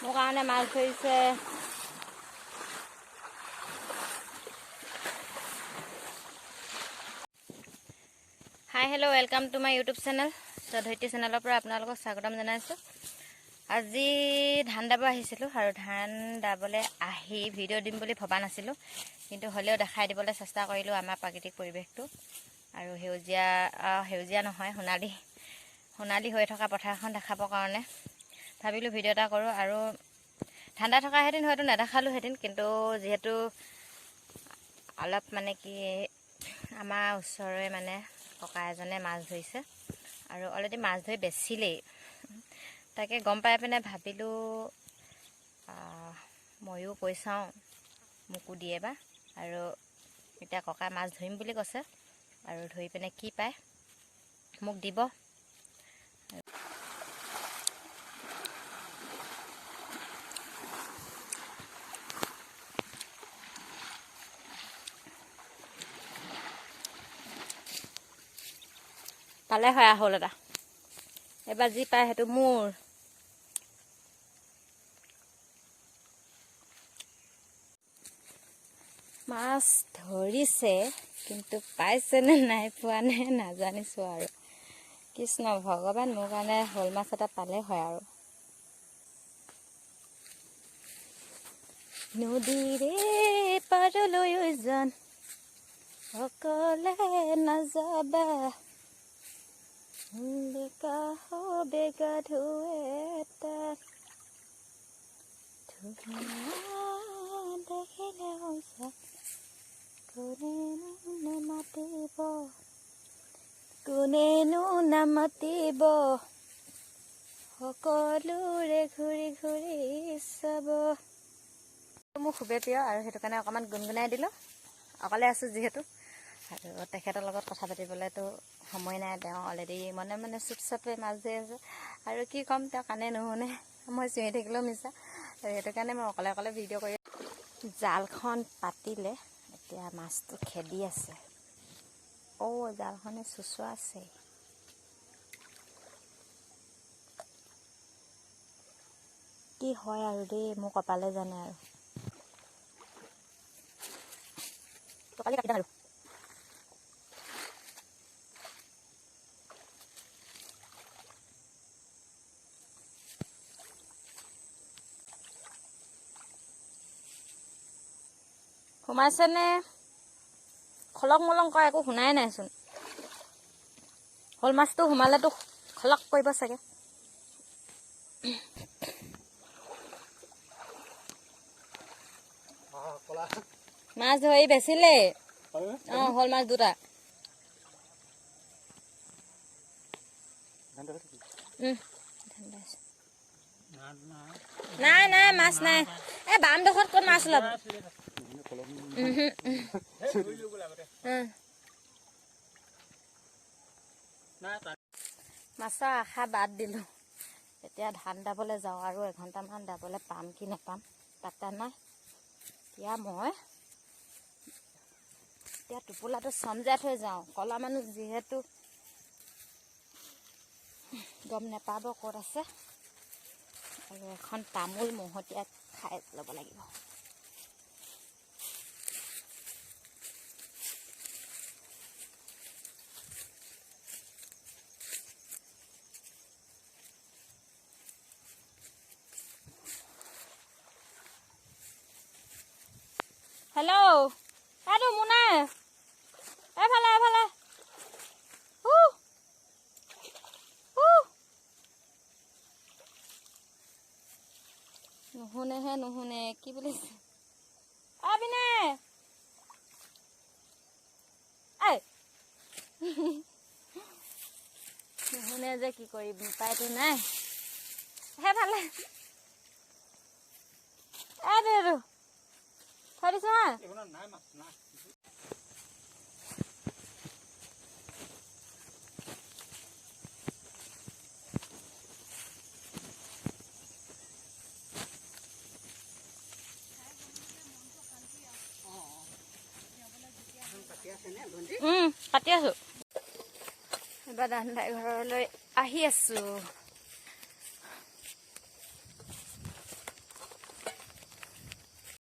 মোৰ কাৰণে মাছ ধৰিছে। Hi hello' welcome to my YouTube channel. Dharitri চেনেলৰ পৰা আপোনালোকক স্বাগতম জনাইছোঁ। আজি ধান দাব আহিছিলোঁ আৰু ধান দাবলৈ আহি ভিডিঅ' দিম বুলি ভবা নাছিলোঁ, কিন্তু হ'লেও দেখাই দিবলৈ চেষ্টা কৰিলোঁ আমাৰ প্ৰাকৃতিক পৰিৱেশটো আৰু সেউজীয়া নহয় সোণালী হৈ থকা পথাৰখন দেখাবৰ কাৰণে ভাবিলোঁ ভিডিঅ' এটা কৰোঁ। আৰু ঠাণ্ডা থকাহেঁতেন হয়তো নেদেখালোঁহেঁতেন, কিন্তু যিহেতু অলপ মানে কি আমাৰ ওচৰৰে মানে ককা এজনে মাছ ধৰিছে আৰু অলৰেডি মাছ ধৰি বেচিলেই, তাকে গম পাই পিনে ভাবিলোঁ ময়ো কৈ চাওঁ মোকো দিয়ে বা। আৰু এতিয়া ককাই মাছ ধৰিম বুলি কৈছে আৰু ধৰি পিনে কি পায় মোক দিব। পালে হয় হ'ল এটা, এবাৰ যি পায় সেইটো মোৰ। মাছ ধৰিছে, কিন্তু পাইছেনে নাই পোৱা নে নাজানিছোঁ আৰু। কৃষ্ণ ভগৱান, মোৰ কাৰণে শ'ল মাছ এটা পালে হয় আৰু। নদীৰে পাৰলৈ যেন অকলে নাযাবা, বেগা ধুৱেটা দেখিলে কোনেনো নামাতিব, সকলোৰে ঘূৰি ঘূৰি চাব। মোৰ খুবেই প্ৰিয় আৰু সেইটো কাৰণে অকণমান গুণগুণাই দিলোঁ। অকলে আছোঁ যিহেতু, আৰু তেখেতৰ লগত কথা পাতিবলৈতো সময় নাই। তেওঁ অলৰেডি মনে মনে চুপচাপে মাছ ধৰি আছে আৰু কি ক'ম, তেওঁ কাণে নুশুনে, মই চিঞৰি থাকিলেও মিছা। সেইটো কাৰণে মই অকলে ভিডিঅ' কৰি জালখন পাতিলে। এতিয়া মাছটো খেদি আছে। জালখনে চুচুৱা আছে। কি হয় আৰু দেই, মোৰ কপালে জানে আৰু। কপালে কাটি আৰু সোমাইছেনে খলক মলং কৰা একো শুনাই নাইচোন। শ'ল মাছটো সোমালেতো খলক কৰিব চাগে। মাছ ধৰি বেচিলে। শ'ল মাছ দুটা। নাই মাছ নাই। বাম ডোখৰত ক'ত মাছ ওলাব। মাছৰ আশা বাদ দিলোঁ। এতিয়া ধান দাবলৈ যাওঁ আৰু এঘণ্টামান দাবলৈ পাম কি নাপাম পাত্তা নাই। এতিয়া টোপোলাটো চমজাই থৈ যাওঁ। কলা মানুহ যিহেতু গম নেপাব ক'ত আছে, আৰু এখন তামোল মহতিয়াই খাই ল'ব লাগিব। হেল্ল', এইটো মোৰ নাই, এইফালে নুশুনে কি বুলিছে। পিনে নুশুনে যে কি কৰিম, উপায়তো নাই। সেইফালে থৈ দিছো হা। কাটি আছো। এবাৰ দাদাই ঘৰলৈ আহি আছো।